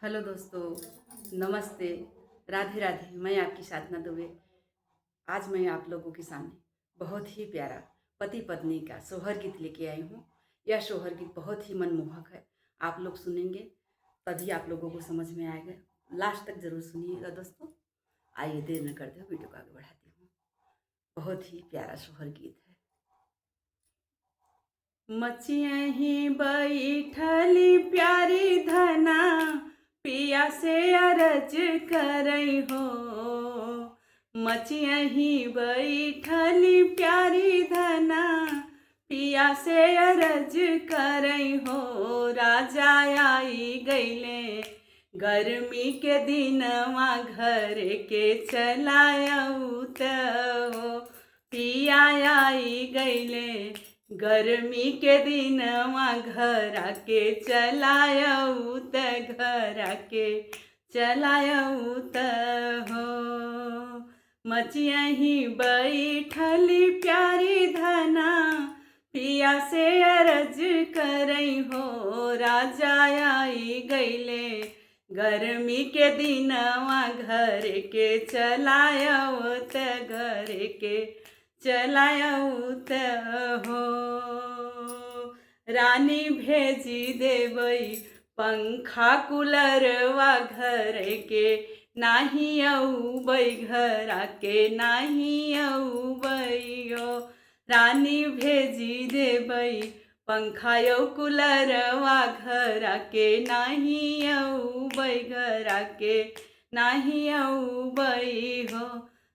Hello दोस्तों, नमस्ते, राधे राधे। मैं आपकी साधना दुबे। आज मैं आप लोगों के सामने बहुत ही प्यारा पति पत्नी का सोहर गीत लेके आई हूँ। यह सोहर गीत बहुत ही मनमोहक है। आप लोग सुनेंगे तभी आप लोगों को समझ में आएगा। लास्ट तक जरूर सुनिएगा दोस्तों। आइए देर न करते हुए वीडियो को आगे बढ़ाती हूँ। बहुत ही प्यारा सोहर गीत है। मचियही बैठली प्यारी धना, पिया से अरज करई हो। मचियही बैठली प्यारी धना, पिया से अरज करई हो। राजा आई गईले गर्मी के दिनवा, घर के चलायऊ तो पिया आई गईले गर्मी के दिनवा, घर के चलायऊ त घर के चलायऊ त हो। मचियही बैठली प्यारी धना, पिया से अरज करई हो। राजा आई गईले गर्मी के दिनवा, घर के चलायऊ त घर के चलायऊ त हो। रानी भेजी देवई पंखा कूलरवा, घर के नाही अउबै घरा के नाही अउबै हो। रानी भेजी देवई पंखा यौ कूलरवा, घरा के नाही अउबै घरा के नाही अउबै हो।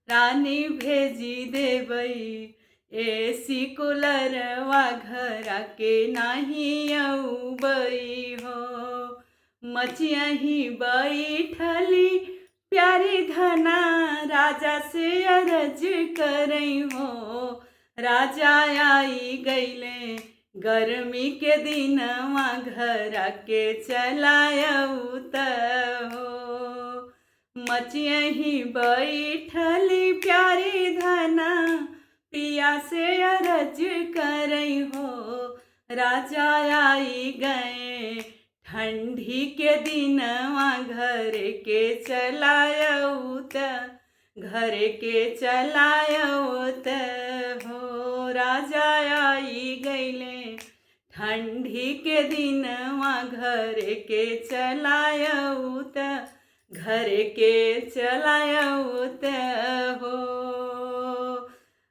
रानी भेजी देवई एसी कूलरवा, घरा के नाही अउबै हो। मचियही बैठली प्यारी धना, राजा से अरज करई हो। राजा आई गईले गर्मी के दिनवा, घरा के चलायऊ त हो। मचियही बैठली प्यारी धना, पिया से अरज करई हो। राजा आई गए ठंडी के दिनवा, घर के चलायऊ त घर के चलायऊ त हो। राजा आई गईले ठंडी के दिनवा, घर के चलायऊ त घर के चलायऊ त हो।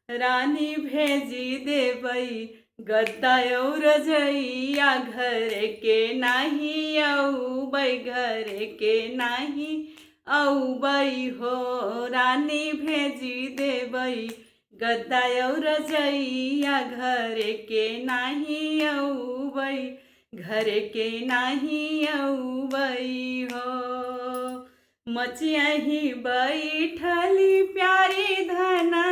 रानी भेजी देवई गद्दा और रजैया, घर के नाही अउबै घर के नाही अउबै हो। रानी भेजी देवई गद्दा और रजैया, घर के नाही अउबै घर के नाही अउबै हो। मचियही बैठली प्यारी धना,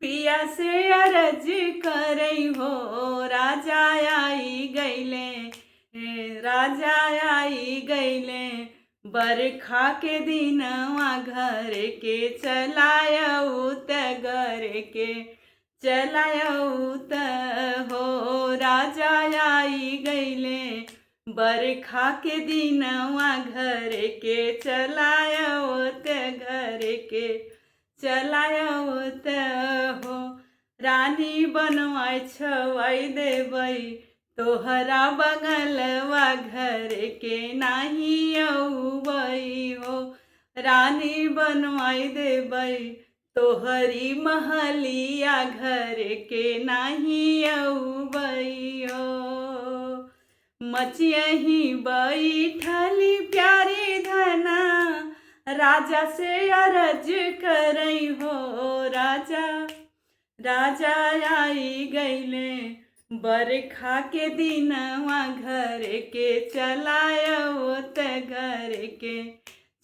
पिया से अरज करई हो। राजा आई गईले राजा आई गईले बरखा के दिनवा, घर के चलायऊ त घर के चलायऊ त हो। राजा आई गईले बरखा के दिनवा, घर के चलायऊ त घर के चलायऊ त हो। रानी बनवाई छवाई देवई तोहरा बगलवा, घर के नाही अउबै हो। रानी बनवाई देवई तोहरी महलिया, घर के नाही अउबै हो। मचियही बैठली प्यारी धना, राजा से अरज करई हो। राजा आई गईले बरखा के दिनवा, घर के चलायऊ त घर के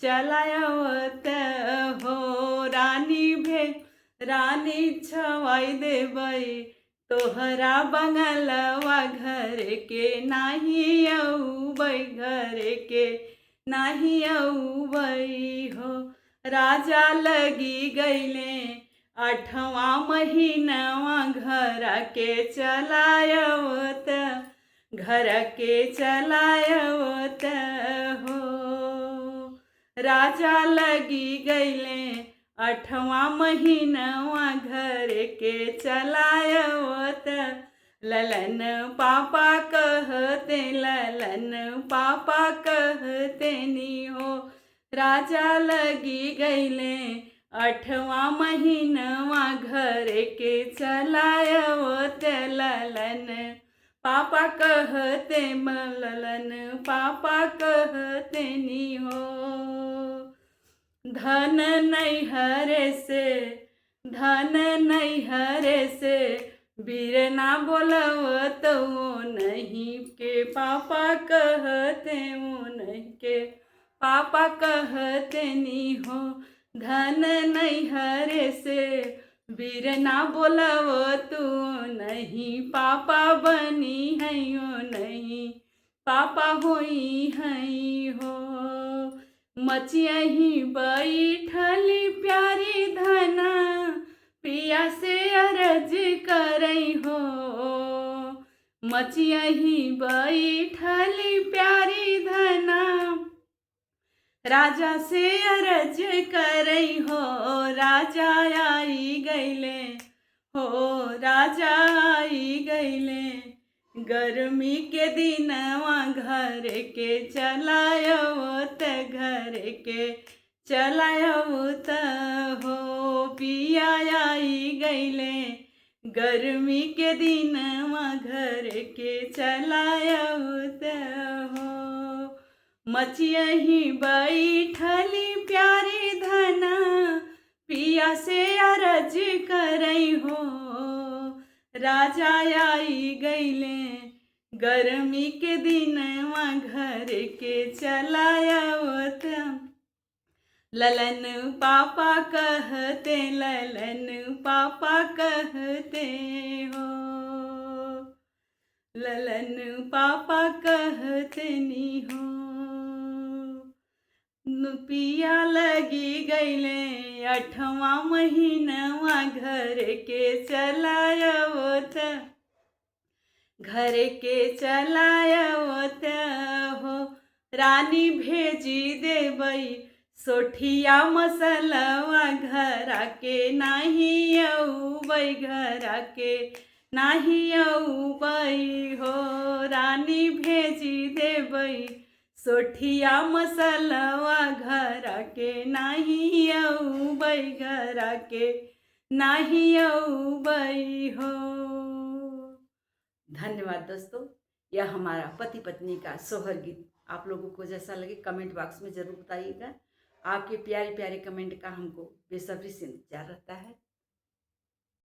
चलायऊ त हो। रानी छवाई देवई तोहरा बगलवा, घर के नाही अउबै घर के नाही अउबै हो। राजा लगी गईले 8वां महीनवा, घर के चलायवत घर के चलायवत हो। राजा लगी गईले 8वां महीनवा घर के चलायवत ललन पापा कहते ललन पापा कहते नी हो। राजा लगी गईले 8वां महीनवा घर के चलायवत ललन पापा कहते ललन पापा कहते नी हो। धन नैहरे से बीरना बोलवत वो नहीं के पापा कहते वो नहीं के पापा कहते नी हो। धन नैहरे से बीरना बोलव तू नहीं पापा बनी है यो नहीं पापा होई है हो। मचियही बैठली प्यारी धना पिया से अरज करई हो। मचियही बैठली प्यारी धना राजा से अरज करई हो। राजा आई गईले हो राजा आई गईले गर्मी के दिनवा घर के चलायवत घर के चलायवत हो। पिया आई गईले गर्मी के दिनवा घर के चलायवत हो। मचियही बैठली प्यारी धना पिया से अरज करई हो। राजा आई गईले गर्मी के दिनवा घर के चलायवत ललन पापा कहते ललन पापा कहते हो। ललन पापा कहते नी हो। पिया लगी गईले 8वां महीनवा घर के चलायवत घर के चलायवत हो। रानी भेजी देबई सोठिया मसलवा घरा के नाही अउबई घरा के नाही अउबई हो। रानी भेजी देबई सोठिया मसलवा घरा के नाही अउबई घरा के नाही अउबई हो। धन्यवाद दोस्तों। यह हमारा पति पत्नी का सोहर गीत आप लोगों को जैसा लगे कमेंट बॉक्स में ज़रूर बताइएगा। आपके प्यारे प्यारे कमेंट का हमको बेसब्री से इंतजार रहता है।